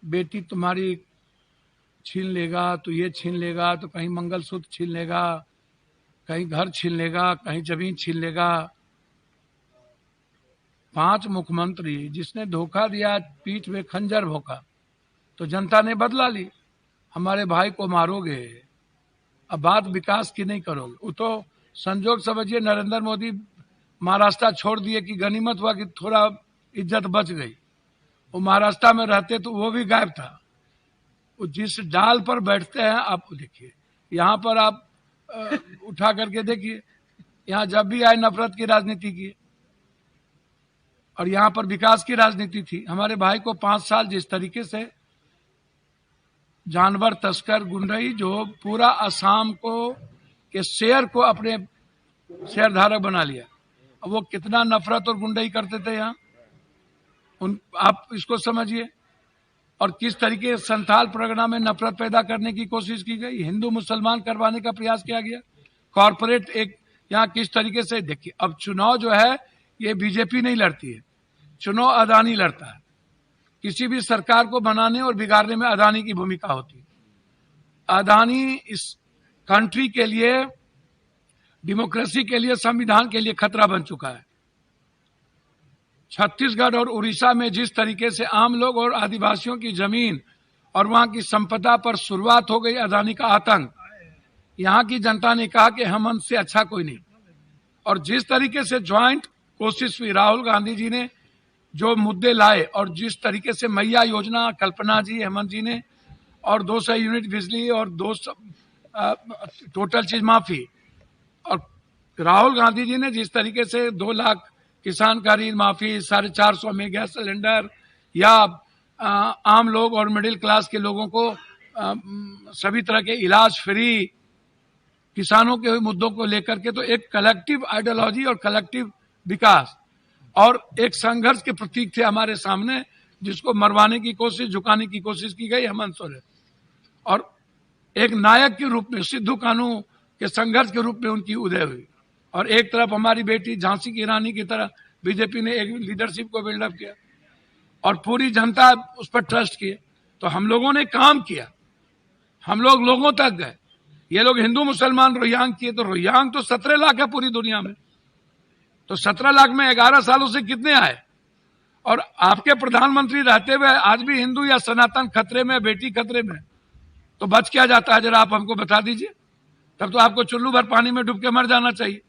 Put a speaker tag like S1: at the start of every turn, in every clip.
S1: बेटी तुम्हारी छीन लेगा तो ये छीन लेगा, तो कहीं मंगलसूत्र छीन लेगा, कहीं घर छीन लेगा, कहीं जमीन छीन लेगा। 5 मुख्यमंत्री जिसने धोखा दिया, पीठ में खंजर भोंका, तो जनता ने बदला ली। हमारे भाई को मारोगे, अब बात विकास की नहीं करोगे। वो तो संजोग समझिए नरेंद्र मोदी महाराष्ट्र छोड़ दिए कि गनीमत हुआ कि थोड़ा इज्जत बच गई। वो महाराष्ट्र में रहते तो वो भी गायब था। वो जिस डाल पर बैठते हैं, आप देखिए यहाँ पर आप उठा करके देखिए, यहाँ जब भी आए नफरत की राजनीति की, और यहाँ पर विकास की राजनीति थी। हमारे भाई को 5 साल जिस तरीके से जानवर तस्कर गुंडई जो पूरा असम को के शेयर को अपने शेयरधारक बना लिया, अब वो कितना नफरत और गुंडई करते थे यहाँ, आप इसको समझिए। और किस तरीके संथाल परगना में नफरत पैदा करने की कोशिश की गई, हिंदू मुसलमान करवाने का प्रयास किया गया। कॉरपोरेट एक यहाँ किस तरीके से देखिए, अब चुनाव जो है ये बीजेपी नहीं लड़ती है, चुनाव अदानी लड़ता है। किसी भी सरकार को बनाने और बिगाड़ने में अदानी की भूमिका होती है। अदानी इस कंट्री के लिए, डेमोक्रेसी के लिए, संविधान के लिए खतरा बन चुका है। छत्तीसगढ़ और उड़ीसा में जिस तरीके से आम लोग और आदिवासियों की जमीन और वहां की संपदा पर शुरुआत हो गई अदानी का आतंक, यहाँ की जनता ने कहा कि हेमंत से अच्छा कोई नहीं। और जिस तरीके से ज्वाइंट कोशिश हुई, राहुल गांधी जी ने जो मुद्दे लाए, और जिस तरीके से मैया योजना कल्पना जी, हेमंत जी ने, और 200 यूनिट बिजली और 200 टोटल चीज माफी, और राहुल गांधी जी ने जिस तरीके से 2 लाख किसान का ऋण माफी, 450 में गैस सिलेंडर, या आम लोग और मिडिल क्लास के लोगों को सभी तरह के इलाज फ्री, किसानों के मुद्दों को लेकर के, तो एक कलेक्टिव आइडियोलॉजी और कलेक्टिव विकास और एक संघर्ष के प्रतीक थे हमारे सामने, जिसको मरवाने की कोशिश, झुकाने की कोशिश की गई हेमंत सोरेन। और एक नायक के रूप में, सिद्धू कानू के संघर्ष के रूप में उनकी उदय हुई। और एक तरफ हमारी बेटी झांसी की रानी की तरह बीजेपी ने एक लीडरशिप को बिल्डअप किया और पूरी जनता उस पर ट्रस्ट किए। तो हम लोगों ने काम किया, हम लोग लोगों तक गए। ये लोग हिंदू मुसलमान रोहयांग किए, तो रोहयांग तो 17 लाख है पूरी दुनिया में, तो 17 लाख में 11 सालों से कितने आए? और आपके प्रधानमंत्री रहते हुए आज भी हिंदू या सनातन खतरे में, बेटी खतरे में, तो बच क्या जाता है? जरा आप हमको बता दीजिए। तब तो आपको चुल्लू भर पानी में डूब के मर जाना चाहिए।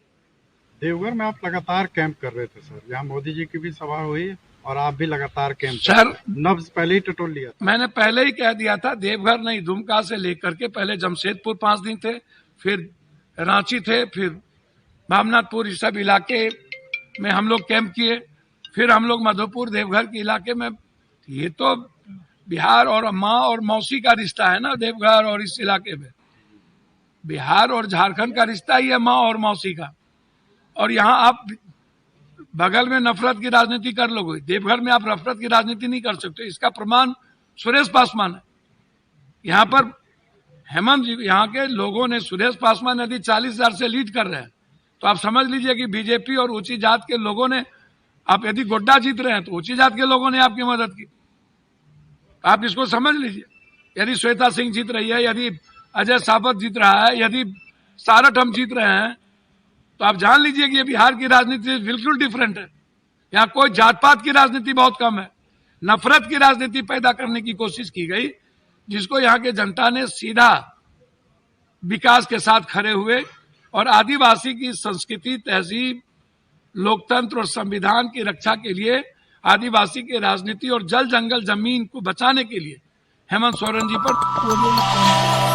S2: देवघर में आप लगातार कैंप कर रहे थे सर, यहाँ मोदी जी की भी सभा हुई और आप भी लगातार कैंप
S1: सर,
S2: नब्ज पहले ही टटोल लिया था।
S1: मैंने पहले ही कह दिया था, देवघर नहीं, दुमका से लेकर के पहले जमशेदपुर 5 दिन थे, फिर रांची थे, फिर भावनाथपुर, इस सब इलाके में हम लोग कैंप किए, फिर हम लोग मधुपुर देवघर के इलाके में। ये तो बिहार और माँ और मौसी का रिश्ता है ना, देवघर और इस इलाके में बिहार और झारखंड का रिश्ता ही है, माँ और मौसी का। और यहाँ आप बगल में नफरत की राजनीति कर लोगे, देवघर में आप नफरत की राजनीति नहीं कर सकते। इसका प्रमाण सुरेश पासवान है। यहाँ पर हेमंत जी, यहाँ के लोगों ने, सुरेश पासवान यदि 40,000 से लीड कर रहे हैं, तो आप समझ लीजिए कि बीजेपी और ऊंची जात के लोगों ने, आप यदि गोड्डा जीत रहे हैं तो ऊंची जात के लोगों ने आपकी मदद की। आप इसको समझ लीजिए। यदि श्वेता सिंह जीत रही है, यदि अजय सावंत जीत रहा है, यदि सारठ हम जीत रहे हैं, तो आप जान लीजिए कि ये बिहार की राजनीति बिल्कुल डिफरेंट है। यहाँ कोई जात पात की राजनीति बहुत कम है, नफरत की राजनीति पैदा करने की कोशिश की गई, जिसको यहाँ के जनता ने सीधा विकास के साथ खड़े हुए और आदिवासी की संस्कृति, तहजीब, लोकतंत्र और संविधान की रक्षा के लिए, आदिवासी की राजनीति और जल जंगल जमीन को बचाने के लिए हेमंत सोरेन जी पर